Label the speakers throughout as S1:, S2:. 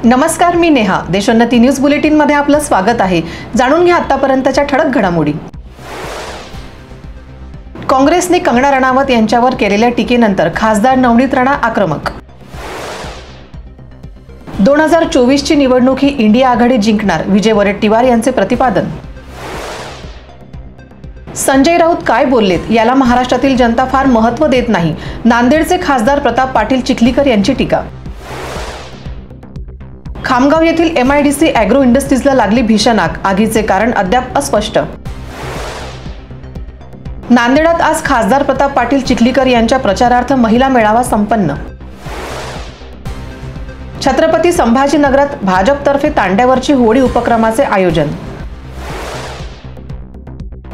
S1: नमस्कार, मी Neha. Deshonnati news bulletin मध्ये आपलं स्वागत आहे. जाणून घ्या आतापर्यंतच्या ठळक घडामोडी. काँग्रेसने कंगना रणावत यांच्यावर केलेल्या टीकेनंतर खासदार नवनीत राणा आक्रमक. 2024 ची निवडणूक ही इंडिया आघाडी जिंकणार, विजय वडेट्टीवार यांचे प्रतिपादन. संजय राऊत काय बोललेत याला महाराष्ट्रातील जनता फार महत्त्व देत नाही, नांदेडचे खासदार प्रताप पाटील चिखलीकर यांची टीका. खामगाव येथील MIDC ॲग्रो इंडस्ट्रीजला लागली भीषण आग, आगीचे कारण अद्याप अस्पष्ट. नांदेडात आज खासदार प्रताप पाटील चिखलीकर यांच्या प्रचारार्थ महिला मेळावा संपन्न. छत्रपती संभाजीनगरात भाजपतर्फे तांड्यावरची होळी उपक्रमाचे आयोजन.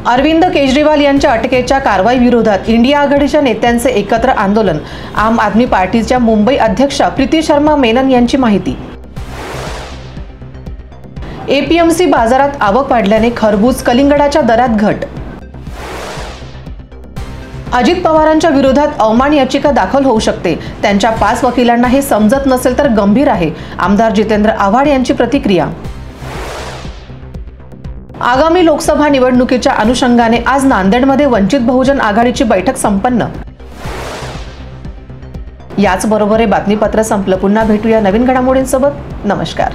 S1: अरविंद केजरीवाल यांच्या अटकेच्या कारवाई विरोधात इंडिया आघाडीच्या नेत्यांचे एकत्र आंदोलन, आम आदमी पार्टीच्या मुंबई अध्यक्षा प्रीती शर्मा मेनन यांची माहिती. APMC बाजारात आवक वाढल्याने खरबूज कलिंगडाच्या दरात घट. अजित पवारांच्या विरोधात अवमान याचिका दाखल होऊ शकते, त्यांच्या 5 वकिलांना हे समजत नसेल तर गंभीर आहे, आमदार जितेंद्र आव्हाड यांची प्रतिक्रिया. आगामी लोकसभा निवडणुकीच्या अनुषंगाने आज नांदेडमध्ये वंचित बहुजन आघाडीची बैठक संपन्न. याचबरोबर हे बातमीपत्र संपलं. पुन्हा भेटूया नवीन घडामोडींसोबत. नमस्कार.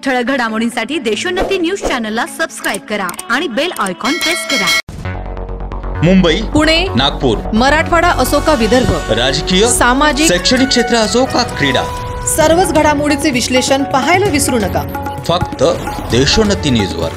S2: ठळक घडामोडींसाठी देशोन्नती न्यूज चॅनलला सबस्क्राइब करा आणि बेल आयकॉन प्रेस करा.
S3: मुंबई,
S1: पुणे,
S3: नागपूर,
S1: मराठवाडा असो का विदर्भ,
S3: राजकीय,
S1: सामाजिक,
S3: शैक्षणिक क्षेत्र असो का क्रीडा,
S1: सर्वच घडामोडीचे विश्लेषण पाहायला विसरू नका.
S3: फक्त देशोन्नती न्यूजवर.